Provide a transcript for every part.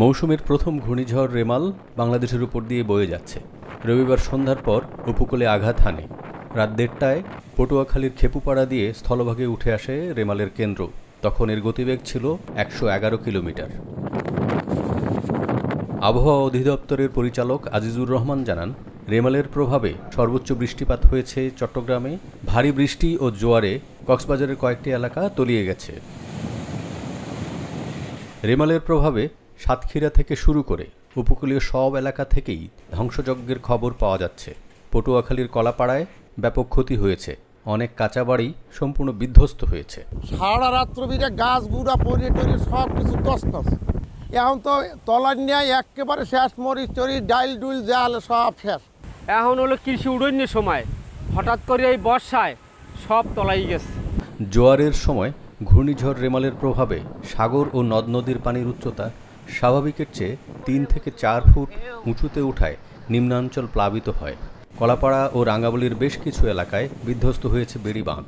মৌসুমের প্রথম ঘূর্ণিঝড় রেমাল বাংলাদেশের উপর দিয়ে বয়ে যাচ্ছে। রবিবার সন্ধ্যার পর উপকূলে আঘাত হানে। রাত ১:৩০টায় পটুয়াখালীর খেপুপাড়া দিয়ে স্থলভাগে উঠে আসে রেমালের কেন্দ্র। তখন এর গতিবেগ ছিল ১১১ কিলোমিটার। আবহাওয়া অধিদপ্তরের পরিচালক আজিজুর রহমান জানান, রেমালের প্রভাবে সর্বোচ্চ বৃষ্টিপাত হয়েছে চট্টগ্রামে। ভারী বৃষ্টি ও জোয়ারে কক্সবাজারের কয়েকটি এলাকা তলিয়ে গেছে। রেমালের প্রভাবে সাতক্ষীরা থেকে শুরু করে উপকূলীয় সব এলাকা থেকেই ধ্বংসযজ্ঞের খবর পাওয়া যাচ্ছে। পটুয়াখালীর কলাপাড়ায় ব্যাপক ক্ষতি হয়েছে। অনেক কাঁচা বাড়ি সম্পূর্ণ বিধ্বস্ত হয়েছে। সারা রাত্র বিরে গাছ গুড়া পড়ে টড়ে সব কিছু তছনছ। এখন তো তলার নিয়ে একেবারে শেষ, মরিচ টরিচ ডাইল ডুইল জালে সব শেষ। এখন হলো কৃষি উড়ন্যের সময়, হঠাৎ করে এই বর্ষায় সব তলাই গেছে। জোয়ারের সময় ঘূর্ণিঝড় রেমালের প্রভাবে সাগর ও নদ নদীর পানির উচ্চতা স্বাভাবিকের চেয়ে ৩ থেকে ৪ ফুট উঁচুতে উঠায় নিম্নাঞ্চল প্লাবিত হয়। কলাপাড়া ও রাঙ্গাবলির বেশ কিছু এলাকায় বিধ্বস্ত হয়েছে বেড়িবাঁধ।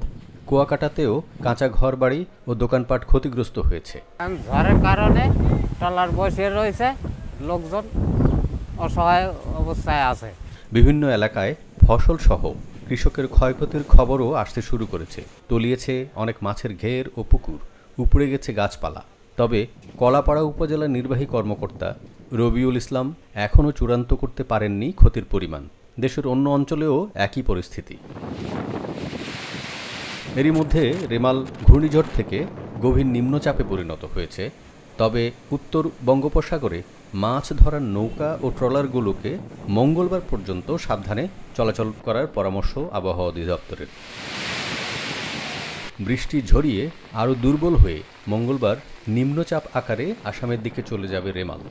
কুয়াকাটাতেও কাঁচা ঘর বাড়ি ও দোকানপাট ক্ষতিগ্রস্ত হয়েছে। ঝড়ের কারণে ট্রলার বসে রয়েছে, লোকজন অসহায় অবস্থায় আছে। বিভিন্ন এলাকায় ফসল সহ কৃষকের ক্ষয়ক্ষতির খবরও আসতে শুরু করেছে। তলিয়েছে অনেক মাছের ঘের ও পুকুর, উপড়ে গেছে গাছপালা। তবে কলাপাড়া উপজেলা নির্বাহী কর্মকর্তা রবিউল ইসলাম এখনও চূড়ান্ত করতে পারেননি ক্ষতির পরিমাণ। দেশের অন্য অঞ্চলেও একই পরিস্থিতি। এরই মধ্যে রেমাল ঘূর্ণিঝড় থেকে গভীর নিম্নচাপে পরিণত হয়েছে। তবে উত্তর বঙ্গোপসাগরে মাছ ধরার নৌকা ও ট্রলারগুলোকে মঙ্গলবার পর্যন্ত সাবধানে চলাচল করার পরামর্শ আবহাওয়া অধিদপ্তরের। বৃষ্টি ঝরিয়ে আরও দুর্বল হয়ে মঙ্গলবার নিম্নচাপ আকারে আসামের দিকে চলে যাবে রেমাল।